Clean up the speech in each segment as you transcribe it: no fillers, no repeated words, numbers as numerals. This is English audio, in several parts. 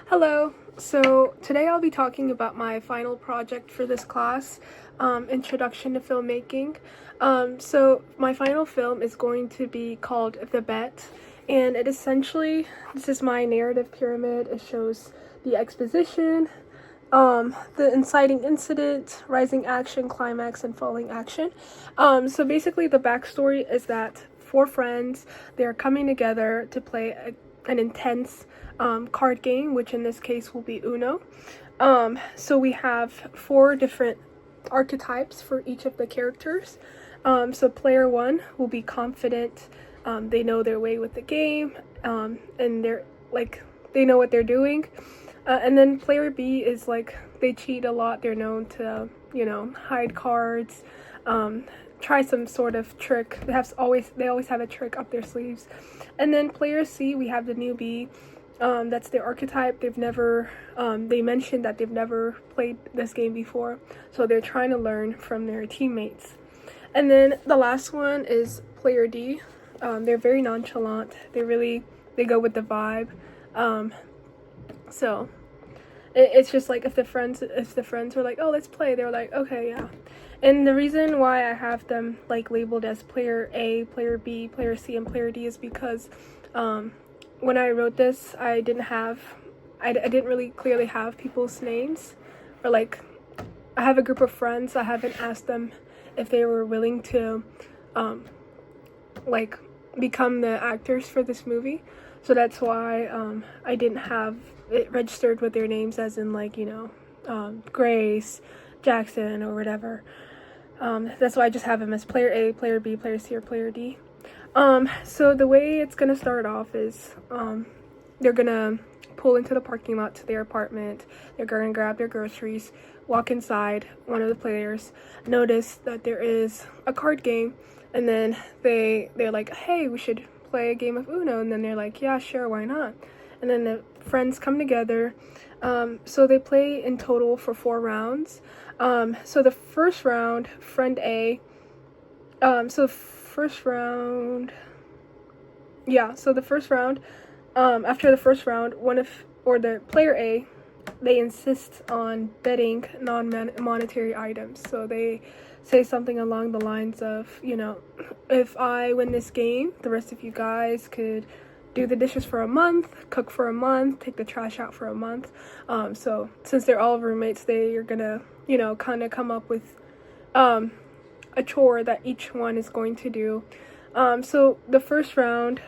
Hello. So today I'll be talking about my final project for this class, Introduction to Filmmaking. So my final film is going to be called The Bet, and this is my narrative pyramid. It shows the exposition, the inciting incident, rising action, climax, and falling action. So basically the backstory is that four friends, they're coming together to play an intense card game, which in this case will be Uno. So we have four different archetypes for each of the characters. So player one will be confident, they know their way with the game, and they know what they're doing. And then player B is like, they cheat a lot, they're known to, hide cards, try some sort of trick. They always have a trick up their sleeves. And then player C, we have the newbie. That's their archetype. They mentioned that they've never played this game before, so they're trying to learn from their teammates. And then the last one is player D. They're very nonchalant. They go with the vibe. So it's just like if the friends were like, oh, let's play, they're like, okay, yeah. And the reason why I have them like labeled as player A, player B, player C, and player D is because when I wrote this, I didn't really clearly have people's names, or like I have a group of friends. I haven't asked them if they were willing to like become the actors for this movie, so that's why I didn't have it registered with their names as in like Grace, Jackson, or whatever. That's why I just have them as player A, player B, player C, or player D. So the way it's gonna start off is they're gonna pull into the parking lot to their apartment. They're gonna grab their groceries, walk inside. One of the players notice that there is a card game, and then they're like, hey, we should play a game of Uno. And then they're like, yeah, sure, why not? And then the friends come together. So they play in total for 4 rounds. So the first round, friend A, after the first round, the player A, they insist on betting non-monetary items. So they say something along the lines of, if I win this game, the rest of you guys could do the dishes for a month, cook for a month, take the trash out for a month. So since they're all roommates, they are gonna, kind of come up with a chore that each one is going to do. So the first round,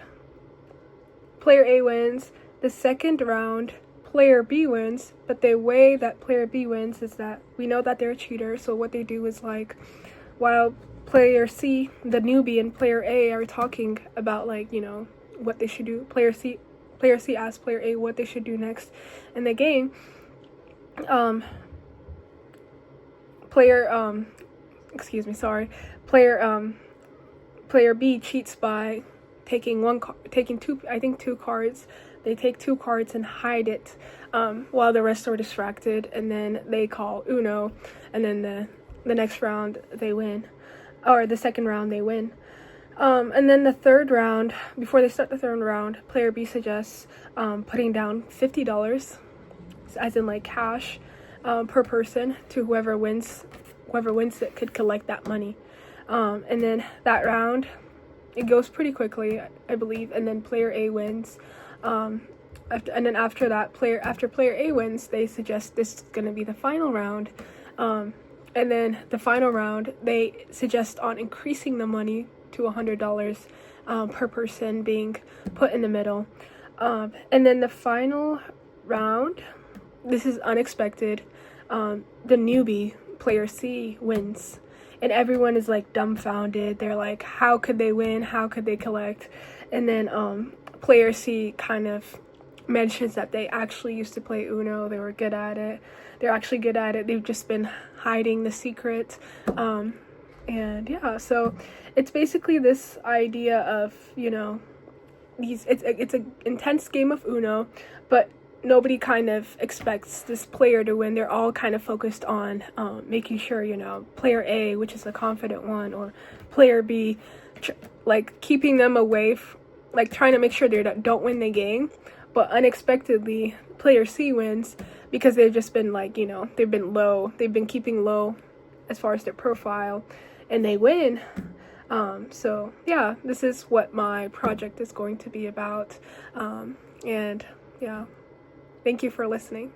player A wins. The second round, player B wins, but the way that player B wins is that we know that they're a cheater. So what they do is like, while player C, the newbie, and player A are talking about what they should do, player C asks player A what they should do next in the game. Player B cheats by taking two cards. They take 2 cards and hide it while the rest are distracted, and then they call Uno, and then the next round they win, or the second round they win. And then the third round, before they start the third round, player B suggests putting down $50, as in like cash, per person, to whoever wins it could collect that money. And then that round, it goes pretty quickly, I believe, and then player A wins. After player A wins, they suggest this is going to be the final round. And then the final round, they suggest on increasing the money to $100 per person being put in the middle. And then the final round, this is unexpected. The newbie, player C, wins. And everyone is like dumbfounded. They're like, how could they win? How could they collect? And then player C kind of mentions that they actually used to play Uno. They were good at it. They're actually good at it. They've just been hiding the secret. And yeah, so it's basically this idea of, it's an intense game of Uno, but nobody kind of expects this player to win. They're all kind of focused on making sure, player A, which is the confident one, or player B, keeping them away, trying to make sure they don't win the game, but unexpectedly player C wins because they've just been like, you know, they've been low. They've been keeping low as far as their profile, and they win. So yeah, this is what my project is going to be about. And yeah, thank you for listening.